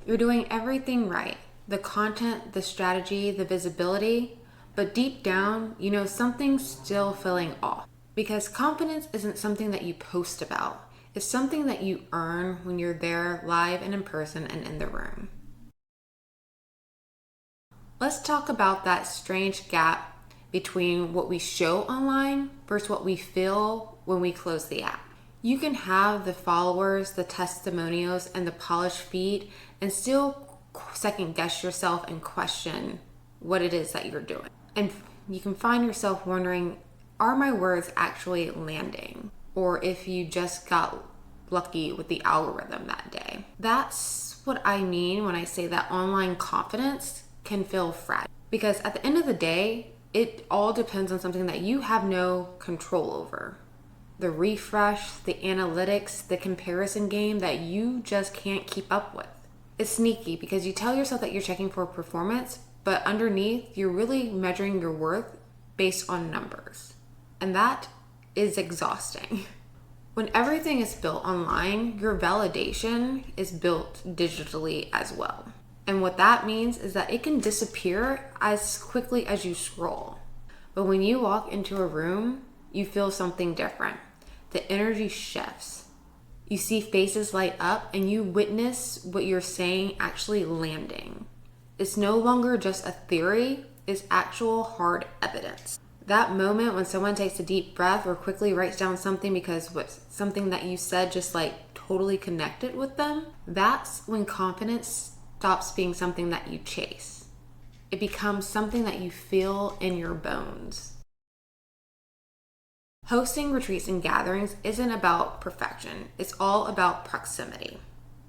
You're doing everything right. The content, the strategy, the visibility, but deep down, you know something's still feeling off. Because confidence isn't something that you post about. It's something that you earn when you're there live and in person and in the room. Let's talk about that strange gap between what we show online versus what we feel when we close the app. You can have the followers, the testimonials, and the polished feed and still second guess yourself and question what it is that you're doing. And you can find yourself wondering, are my words actually landing? Or if you just got lucky with the algorithm that day. That's what I mean when I say that online confidence can feel fragile. Because at the end of the day, it all depends on something that you have no control over. The refresh, the analytics, the comparison game that you just can't keep up with. It's sneaky because you tell yourself that you're checking for performance, but underneath, you're really measuring your worth based on numbers. And that is exhausting. When everything is built online, your validation is built digitally as well. And what that means is that it can disappear as quickly as you scroll. But when you walk into a room, you feel something different. The energy shifts. You see faces light up and you witness what you're saying actually landing. It's no longer just a theory, it's actual hard evidence. That moment when someone takes a deep breath or quickly writes down something because something that you said just like totally connected with them, that's when confidence stops being something that you chase. It becomes something that you feel in your bones. Hosting retreats and gatherings isn't about perfection. It's all about proximity.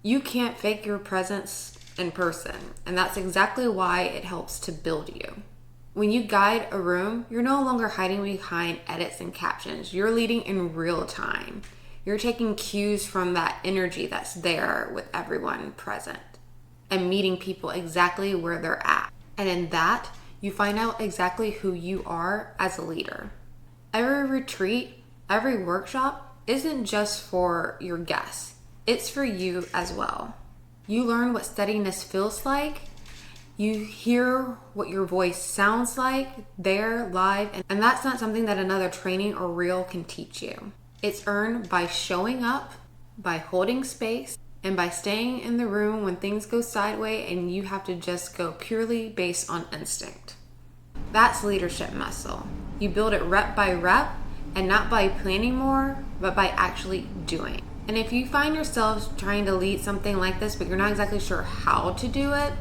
You can't fake your presence in person, and that's exactly why it helps to build you. When you guide a room, you're no longer hiding behind edits and captions. You're leading in real time. You're taking cues from that energy that's there with everyone present and meeting people exactly where they're at. And in that, you find out exactly who you are as a leader. Every retreat, every workshop isn't just for your guests. It's for you as well. You learn what steadiness feels like. You hear what your voice sounds like there live, and that's not something that another training or reel can teach you. It's earned by showing up, by holding space, and by staying in the room when things go sideways and you have to just go purely based on instinct. That's leadership muscle. You build it rep by rep, and not by planning more, but by actually doing. And if you find yourself trying to lead something like this, but you're not exactly sure how to do it,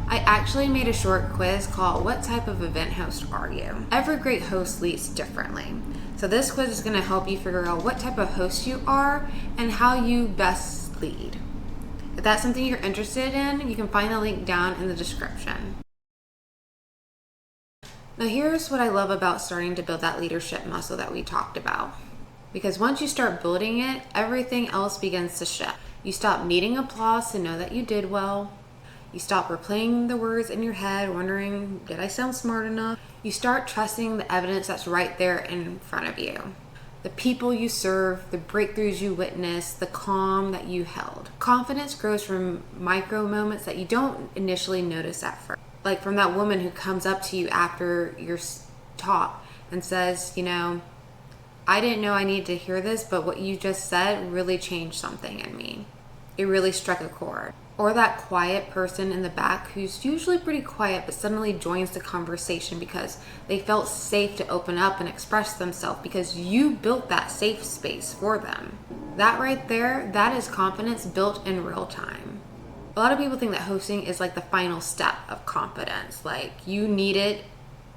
I actually made a short quiz called What Type of Event Host Are You? Every great host leads differently. So this quiz is going to help you figure out what type of host you are and how you best lead. If that's something you're interested in, you can find the link down in the description. Now here's what I love about starting to build that leadership muscle that we talked about. Because once you start building it, everything else begins to shift. You stop needing applause to know that you did well. You stop replaying the words in your head, wondering, did I sound smart enough? You start trusting the evidence that's right there in front of you. The people you serve, the breakthroughs you witness, the calm that you held. Confidence grows from micro moments that you don't initially notice at first. Like from that woman who comes up to you after your talk and says, you know, I didn't know I needed to hear this, but what you just said really changed something in me. It really struck a chord. Or that quiet person in the back who's usually pretty quiet but suddenly joins the conversation because they felt safe to open up and express themselves because you built that safe space for them. That right there, that is confidence built in real time. A lot of people think that hosting is like the final step of confidence. Like you need it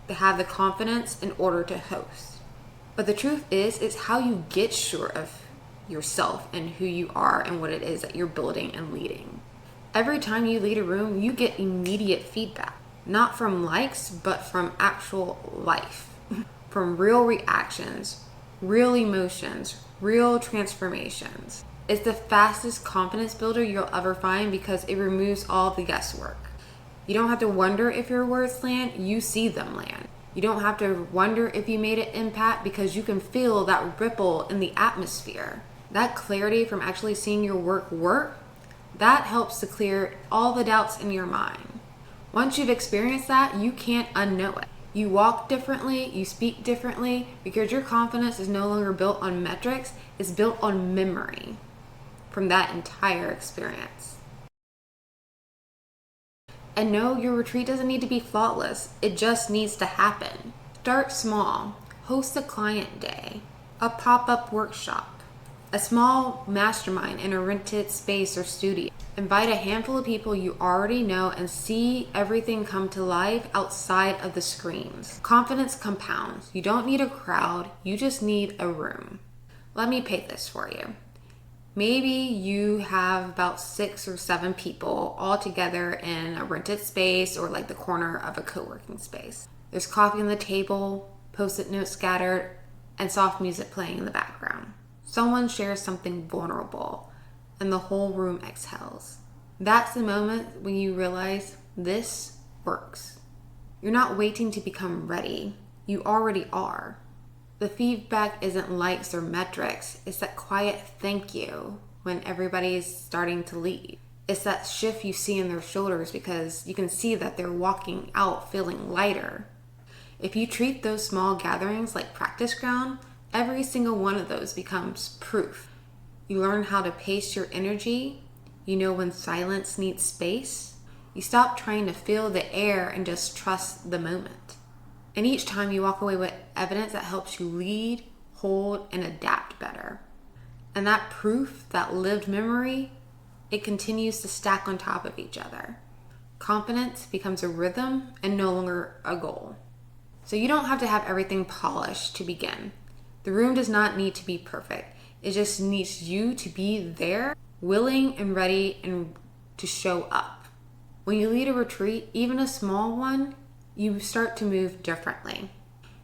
to have the confidence in order to host. But the truth is, it's how you get sure of yourself and who you are and what it is that you're building and leading. Every time you lead a room, you get immediate feedback, not from likes, but from actual life, from real reactions, real emotions, real transformations. It's the fastest confidence builder you'll ever find because it removes all the guesswork. You don't have to wonder if your words land, you see them land. You don't have to wonder if you made an impact because you can feel that ripple in the atmosphere. That clarity from actually seeing your work, That helps to clear all the doubts in your mind. Once you've experienced that, you can't unknow it. You walk differently, you speak differently, because your confidence is no longer built on metrics, it's built on memory from that entire experience. And no, your retreat doesn't need to be flawless, it just needs to happen. Start small. Host a client day, a pop-up workshop, a small mastermind in a rented space or studio. Invite a handful of people you already know and see everything come to life outside of the screens. Confidence compounds. You don't need a crowd, you just need a room. Let me paint this for you. Maybe you have about 6 or 7 people all together in a rented space or like the corner of a co-working space. There's coffee on the table, Post-it notes scattered, and soft music playing in the background. Someone shares something vulnerable, and the whole room exhales. That's the moment when you realize this works. You're not waiting to become ready. You already are. The feedback isn't likes or metrics. It's that quiet thank you when everybody's starting to leave. It's that shift you see in their shoulders because you can see that they're walking out feeling lighter. If you treat those small gatherings like practice ground, every single one of those becomes proof. You learn how to pace your energy. You know when silence needs space. You stop trying to fill the air and just trust the moment. And each time you walk away with evidence that helps you lead, hold, and adapt better. And that proof, that lived memory, it continues to stack on top of each other. Confidence becomes a rhythm and no longer a goal. So you don't have to have everything polished to begin. The room does not need to be perfect. It just needs you to be there, willing and ready and to show up. When you lead a retreat, even a small one, you start to move differently.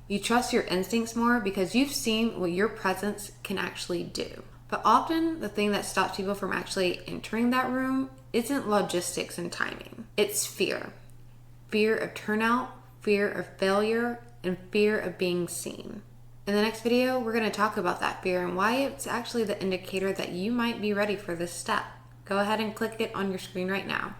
You trust your instincts more because you've seen what your presence can actually do. But often the thing that stops people from actually entering that room isn't logistics and timing. It's fear. Fear of turnout, fear of failure, and fear of being seen. In the next video, we're going to talk about that fear and why it's actually the indicator that you might be ready for this step. Go ahead and click it on your screen right now.